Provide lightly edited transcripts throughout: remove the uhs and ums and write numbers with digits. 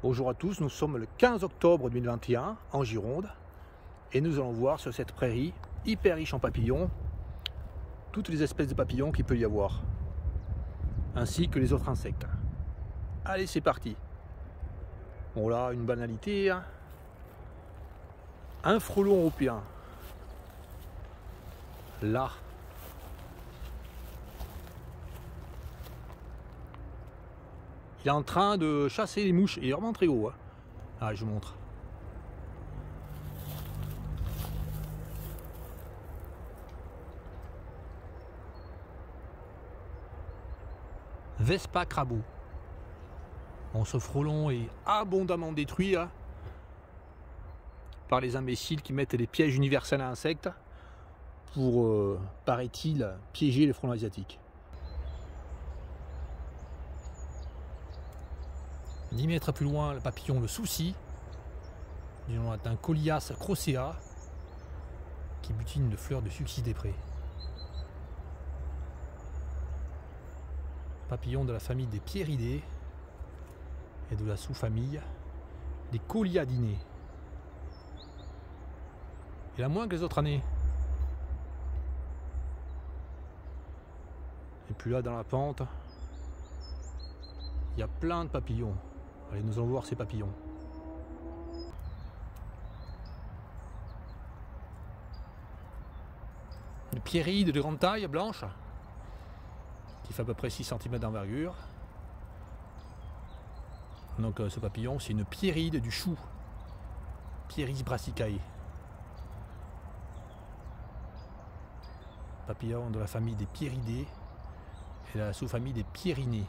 Bonjour à tous, nous sommes le 15 octobre 2021 en Gironde et nous allons voir sur cette prairie hyper riche en papillons toutes les espèces de papillons qu'il peut y avoir ainsi que les autres insectes. Allez, c'est parti. Bon là, une banalité, hein. Un frelon européen. Là. Il est en train de chasser les mouches. Il est vraiment très haut. Hein. Ah, je vous montre. Vespa crabeau. Bon, ce frelon est abondamment détruit hein, par les imbéciles qui mettent des pièges universels à insectes pour, paraît-il, piéger les frelons asiatiques. 10 mètres plus loin, le papillon le souci, du nom d'un Colias crocea, qui butine de fleurs de succis des prés. Papillon de la famille des Pieridés et de la sous-famille des Coliadinés. Il a moins que les autres années. Et puis là, dans la pente, il y a plein de papillons. Allez, nous allons voir ces papillons. Une pierride de grande taille, blanche, qui fait à peu près 6 cm d'envergure. Donc ce papillon, c'est une pierride du chou. Pieris brassicae. Papillon de la famille des Pieridés et de la sous-famille des Pierinés.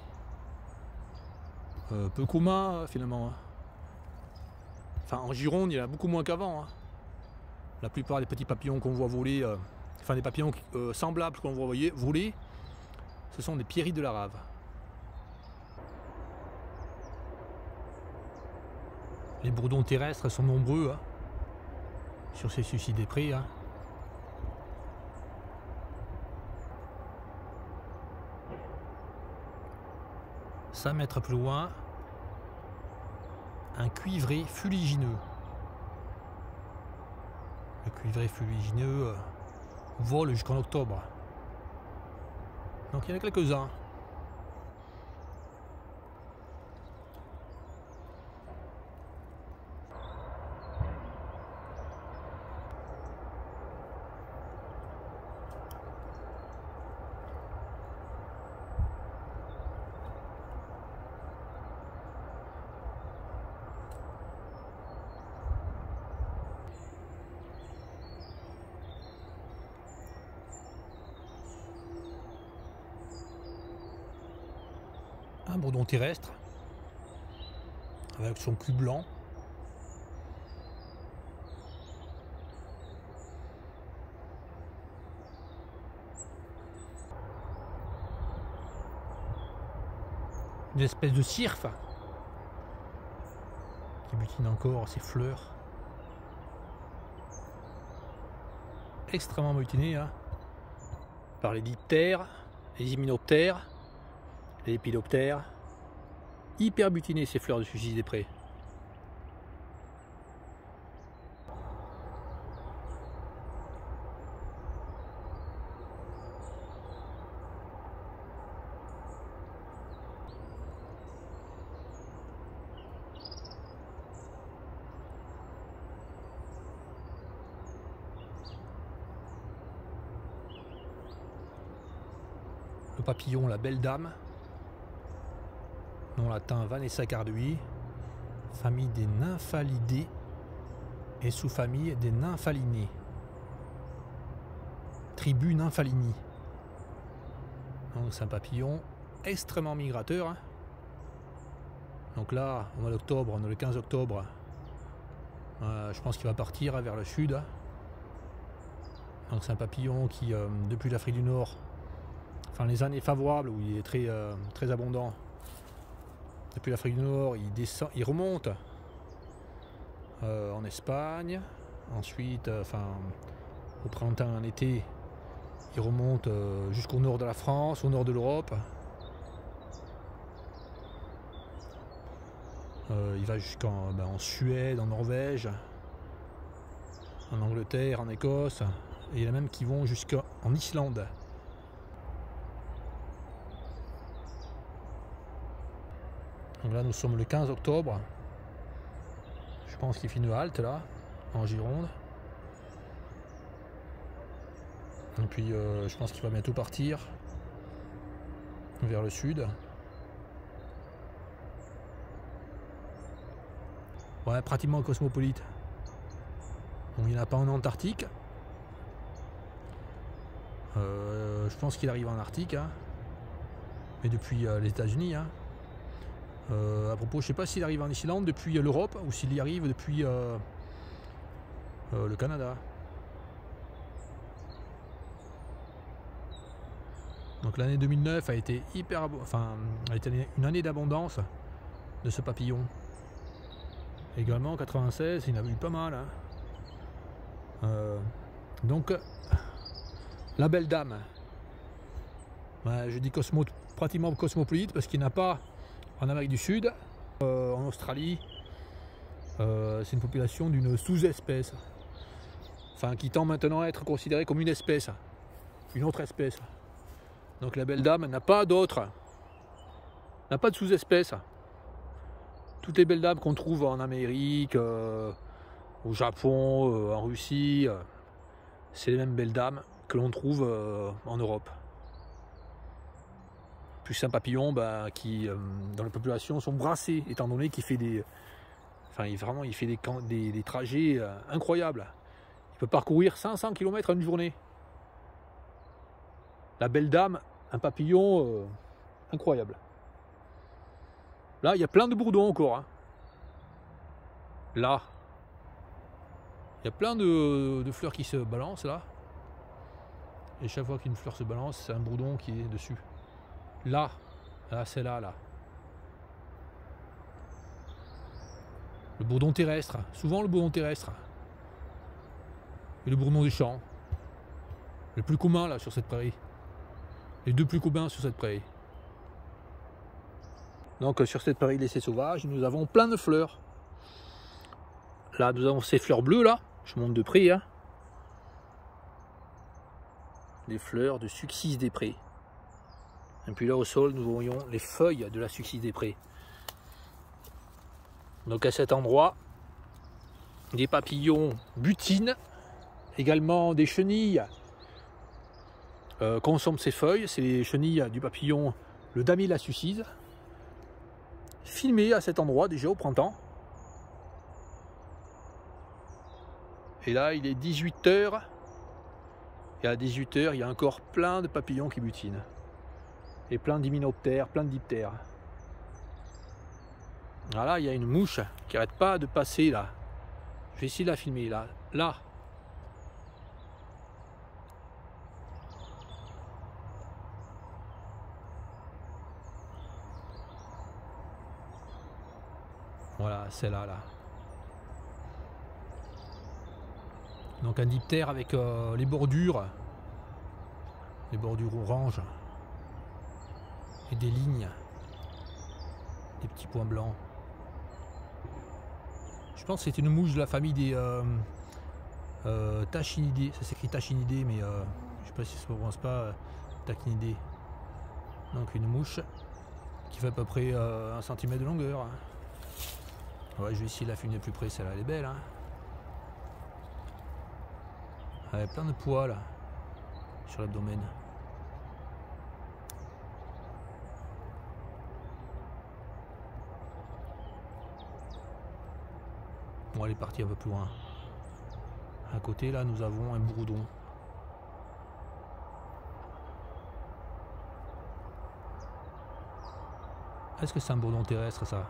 Peu commun finalement. Enfin en Gironde il y en a beaucoup moins qu'avant. Hein. La plupart des petits papillons qu'on voit voler, enfin des papillons semblables qu'on voit voler, ce sont des pierrides de la rave. Les bourdons terrestres sont nombreux hein, sur ces sucis des prés. Hein. Mètres plus loin, un cuivré fuligineux. Le cuivré fuligineux vole jusqu'en octobre. Donc il y en a quelques-uns. Un bourdon terrestre avec son cul blanc. Une espèce de cirfe qui butine encore ses fleurs. Extrêmement butiné hein, par les diptères, les hyménoptères, les épidoptères, hyper butiné ces fleurs de sucis des prés. Le papillon, la belle dame. Nom latin Vanessa cardui, famille des Nymphalidae et sous-famille des Nymphalinés. Tribu Nymphalini. Donc c'est un papillon extrêmement migrateur. Hein. Donc là, au mois d'octobre, on est le 15 octobre, je pense qu'il va partir vers le sud. Hein. Donc c'est un papillon qui, depuis l'Afrique du Nord, enfin les années favorables où il est très abondant, depuis l'Afrique du Nord, il descend, il remonte en Espagne. Ensuite, au printemps, en été, il remonte jusqu'au nord de la France, au nord de l'Europe. Il va jusqu'en en Suède, en Norvège, en Angleterre, en Écosse, et il y en a même qui vont jusqu'en Islande. Donc là nous sommes le 15 octobre. Je pense qu'il fait une halte là, en Gironde. Et puis je pense qu'il va bientôt partir vers le sud. Ouais, pratiquement cosmopolite. Bon, il n'y en a pas en Antarctique. Je pense qu'il arrive en Arctique, hein. Mais depuis les États-Unis. Hein. À propos, je ne sais pas s'il arrive en Islande depuis l'Europe ou s'il y arrive depuis le Canada. Donc l'année 2009 a été a été une année d'abondance de ce papillon. Également en 96, il en a eu pas mal. Hein. Donc la belle dame. Ouais, je dis pratiquement cosmopolite parce qu'il n'y en a pas en Amérique du Sud, en Australie. C'est une population d'une sous-espèce. Enfin, qui tend maintenant à être considérée comme une espèce. Une autre espèce. Donc la belle dame n'a pas d'autre. N'a pas de sous-espèce. Toutes les belles dames qu'on trouve en Amérique, au Japon, en Russie, c'est les mêmes belles dames que l'on trouve en Europe. Plus un papillon qui, dans la population, sont brassés, étant donné qu'il fait des... Enfin, il fait des trajets incroyables. Il peut parcourir 500 km en une journée. La belle dame, un papillon incroyable. Là, il y a plein de bourdons encore. Hein. Là. Il y a plein de fleurs qui se balancent là. Et chaque fois qu'une fleur se balance, c'est un bourdon qui est dessus. Là. Là, c'est là. Le bourdon terrestre. Souvent le bourdon terrestre. Et le bourdon des champs. Le plus commun là sur cette prairie. Les deux plus communs sur cette prairie. Donc sur cette prairie laissée sauvage, nous avons plein de fleurs. Là, nous avons ces fleurs bleues là. Je monte de près. Hein. Des fleurs de Succis des Prés. Et puis là au sol, nous voyons les feuilles de la Succis des Prés. Donc à cet endroit, des papillons butinent. Également des chenilles consomment ces feuilles. C'est les chenilles du papillon, le damier la Succis. Filmé à cet endroit déjà au printemps. Et là il est 18 h. Et à 18 h il y a encore plein de papillons qui butinent. Et plein d'hyménoptères, plein de diptères. Voilà, il y a une mouche qui n'arrête pas de passer là. Je vais essayer de la filmer là. Là. Voilà, c'est là. Donc un diptère avec les bordures orange et des lignes, des petits points blancs. Je pense que c'est une mouche de la famille des Tachinidés. Ça s'écrit Tachinidés, mais je ne sais pas si ça ne prononce pas Tachinidés. Donc une mouche qui fait à peu près 1 cm de longueur. Ouais, je vais essayer de la filmer plus près, celle-là elle est belle. Hein. Elle a plein de poils sur l'abdomen. Bon, elle est partie un peu plus loin. À côté, là, nous avons un bourdon. Est-ce que c'est un bourdon terrestre, ça?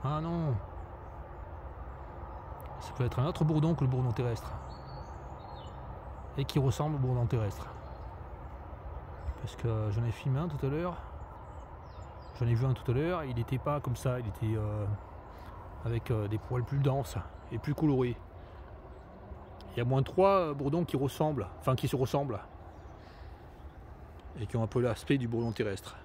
Ah non! Ça peut être un autre bourdon que le bourdon terrestre. Et qui ressemble au bourdon terrestre. Parce que j'en ai filmé un tout à l'heure. J'en ai vu un tout à l'heure. Il n'était pas comme ça. Il était avec des poils plus denses et plus colorés. Il y a moins 3 bourdons qui ressemblent. Enfin, qui se ressemblent. Et qui ont un peu l'aspect du bourdon terrestre.